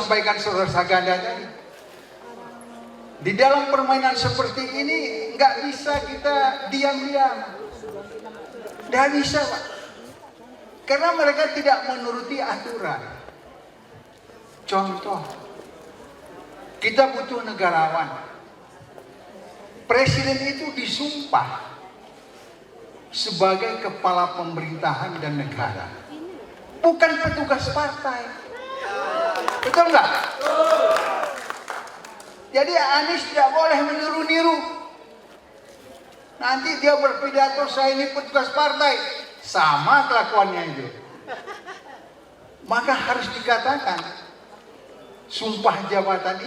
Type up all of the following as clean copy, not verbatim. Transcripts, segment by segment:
disampaikan Saudara Saganda tadi. Di dalam permainan seperti ini nggak bisa kita diam-diam. Nggak bisa, Pak. Karena mereka tidak menuruti aturan. Contoh, kita butuh negarawan. Presiden itu disumpah sebagai kepala pemerintahan dan negara, bukan petugas partai. Betul nggak? Jadi Anies tidak boleh meniru-niru. Nanti dia berpidato, saya ini petugas partai, sama kelakuannya itu. Maka harus dikatakan sumpah jabatan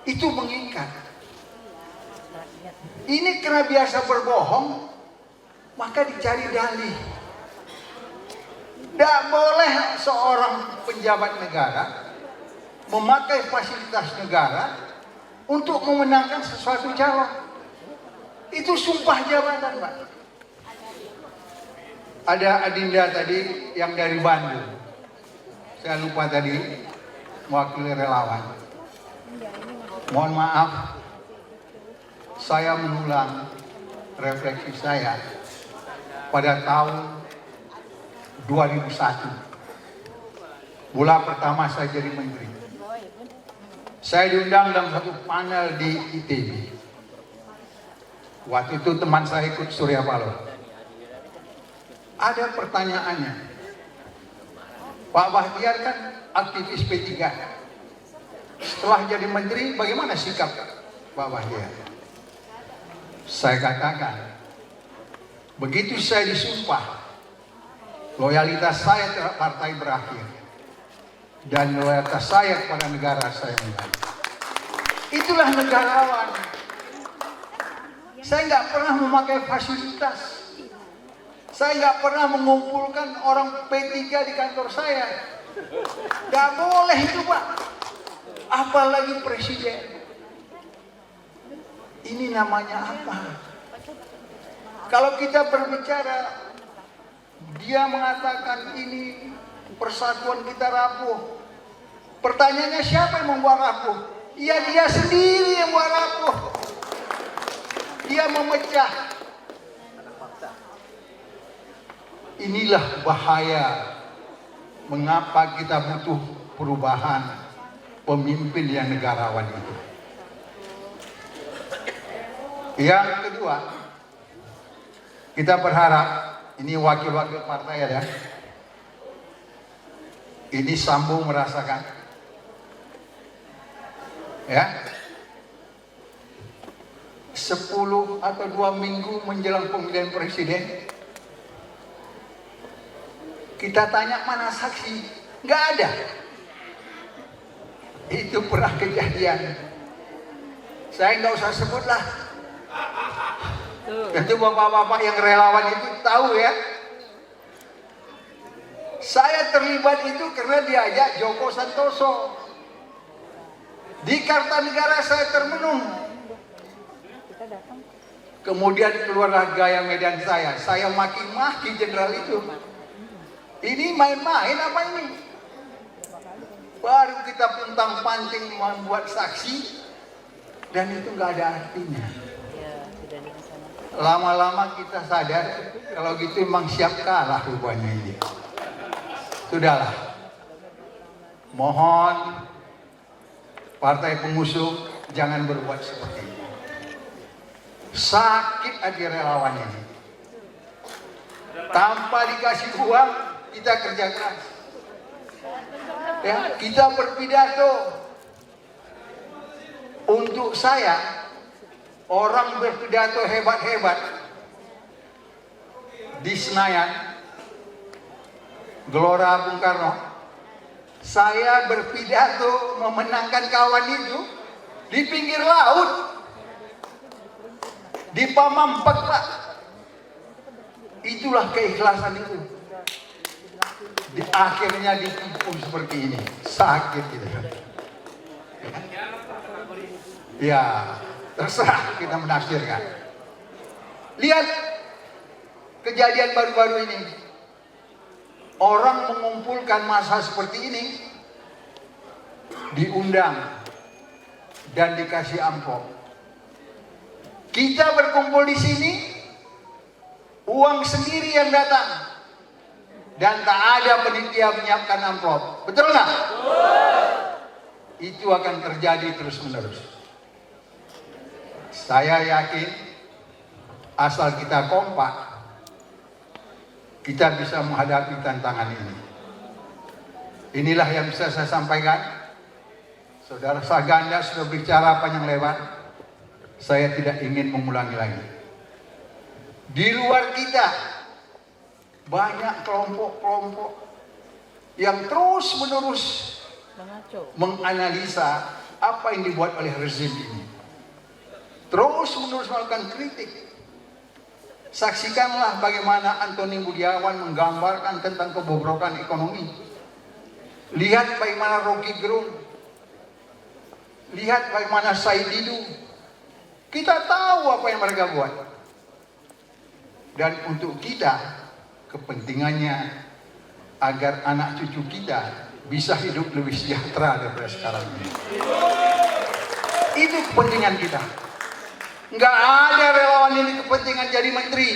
itu mengikat. Ini karena biasa berbohong, maka dicari dalih. Tidak boleh seorang penjabat negara memakai fasilitas negara untuk memenangkan sesuatu calon. Itu sumpah jabatan, Pak. Ada Adinda tadi yang dari Bandung. Saya lupa tadi, mewakili relawan. Mohon maaf, saya mengulang refleksi saya pada tahun 2001. Bulan pertama saya jadi menteri. Saya diundang dalam satu panel di ITB. Waktu itu teman saya ikut Surya Paloh. Ada pertanyaannya. Pak Bahtiar kan aktivis P3. Setelah jadi menteri, bagaimana sikap Pak Bahtiar? Saya katakan, begitu saya disumpah, loyalitas saya terhadap partai berakhir. Dan loyalitas saya kepada negara saya mulai. Itulah negarawan. Saya nggak pernah memakai fasilitas. Saya nggak pernah mengumpulkan orang P3 di kantor saya. Nggak boleh itu, Pak. Apalagi presiden. Ini namanya apa? Kalau kita berbicara, dia mengatakan ini persatuan kita rapuh. Pertanyaannya siapa yang membuat rapuh? Ya dia sendiri yang membuat rapuh. Dia memecah. Inilah bahaya. Mengapa kita butuh perubahan pemimpin yang negarawan itu. Yang kedua, kita berharap, ini wakil-wakil partai ya, ini Sambo merasakan, ya, 10 atau 2 minggu menjelang pemilihan presiden, kita tanya mana saksi, nggak ada. Itu pernah kejadian. Saya nggak usah sebut lah. Tentu bapak-bapak yang relawan itu tahu ya. Saya terlibat itu karena diajak Joko Santoso. Di Kartanegara saya termenung. Kemudian keluarlah gaya medan saya. Saya maki-maki jenderal itu. Ini main-main apa ini? Baru kita puntang-panting membuat saksi. Dan itu nggak ada artinya. Lama-lama kita sadar kalau gitu emang siap kalah rupanya ini. Sudahlah. Mohon partai pengusung jangan berbuat seperti ini. Sakit hati relawan ini. Tanpa dikasih uang kita kerja keras. Ya, kita berpidato. Untuk saya, orang berpidato hebat-hebat di Senayan, Gelora Bung Karno, saya berpidato memenangkan kawan itu di pinggir laut, di Pamampek, Pak. Itulah keikhlasan itu. Di akhirnya ditipu seperti ini, sakit gitu. Ya, terserah kita menafsirkan. Lihat kejadian baru-baru ini. Orang mengumpulkan massa seperti ini diundang dan dikasih amplop. Kita berkumpul di sini, uang sendiri yang datang, dan tak ada penitia menyiapkan amplop. Betul nggak? Itu akan terjadi terus-menerus. Saya yakin asal kita kompak, kita bisa menghadapi tantangan ini. Inilah yang bisa saya sampaikan. Saudara Saganda sudah bicara panjang lebar. Saya tidak ingin mengulangi lagi. Di luar kita banyak kelompok-kelompok yang terus-menerus menganalisa apa yang dibuat oleh rezim ini. Terus-menerus melakukan kritik. Saksikanlah bagaimana Antoni Budiawan menggambarkan tentang kebobrokan ekonomi. Lihat bagaimana Rocky Gerung. Lihat bagaimana Said Didu. Kita tahu apa yang mereka buat. Dan untuk kita, kepentingannya agar anak cucu kita bisa hidup lebih sejahtera daripada sekarang ini. Itu kepentingan kita. Nggak ada relawan ini kepentingan jadi menteri.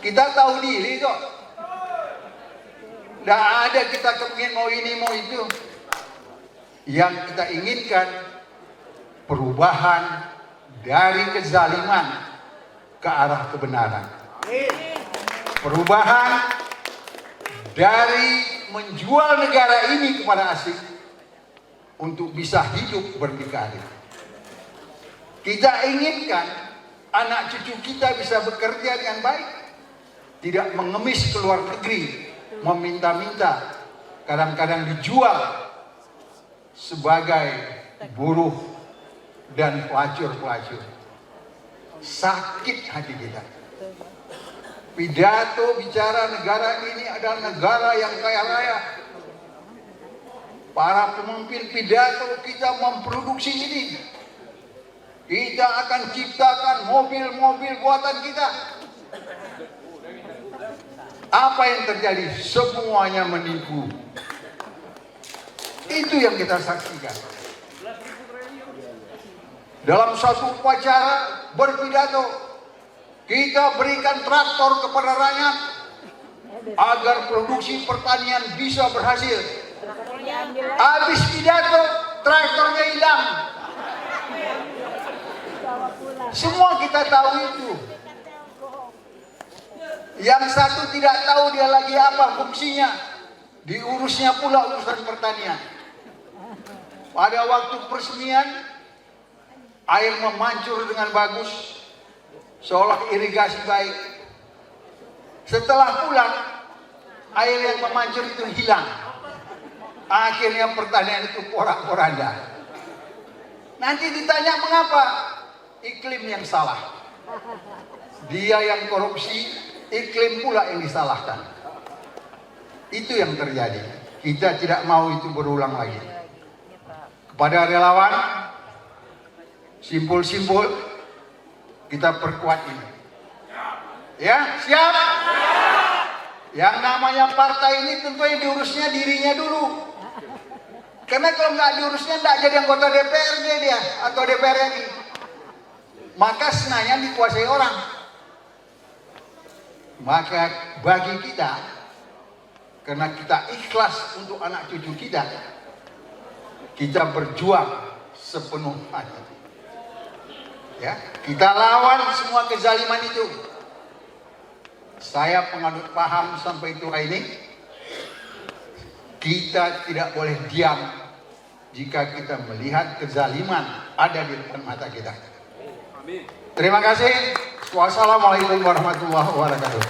Kita tahu diri kok. Nggak ada kita kepingin mau ini mau itu. Yang kita inginkan perubahan dari kezaliman ke arah kebenaran. Perubahan dari menjual negara ini kepada asing untuk bisa hidup berdikari. Kita inginkan anak cucu kita bisa bekerja dengan baik, tidak mengemis ke luar negeri, meminta-minta, kadang-kadang dijual sebagai buruh dan pelacur-pelacur. Sakit hati kita. Pidato bicara negara ini adalah negara yang kaya raya. Para pemimpin pidato kita memproduksi ini. Kita akan ciptakan mobil-mobil buatan kita. Apa yang terjadi? Semuanya menipu. Itu yang kita saksikan. Dalam satu upacara berpidato, kita berikan traktor kepada rakyat agar produksi pertanian bisa berhasil. Habis pidato, traktornya hilang. Semua kita tahu itu. Yang satu tidak tahu dia lagi apa fungsinya. Diurusnya pula urusan pertanian. Pada waktu peresmian, air memancur dengan bagus, seolah irigasi baik. Setelah pulang, air yang memancur itu hilang. Akhirnya pertanian itu porak-poranda. Nanti ditanya mengapa? Iklim yang salah. Dia yang korupsi, iklim pula yang disalahkan. Itu yang terjadi. Kita tidak mau itu berulang lagi. Kepada relawan, simpul-simpul, kita perkuat ini. Ya, siap? Yang namanya partai ini tentu yang diurusnya dirinya dulu. Karena kalau nggak diurusnya nggak jadi anggota DPRD dia atau DPR RI. Maka Senayan dikuasai orang. Maka bagi kita, karena kita ikhlas untuk anak cucu kita, kita berjuang sepenuh hati. Ya, kita lawan semua kezaliman itu. Saya penganut paham sampai tua ini, kita tidak boleh diam jika kita melihat kezaliman ada di depan mata kita. Terima kasih. Wassalamualaikum warahmatullahi wabarakatuh.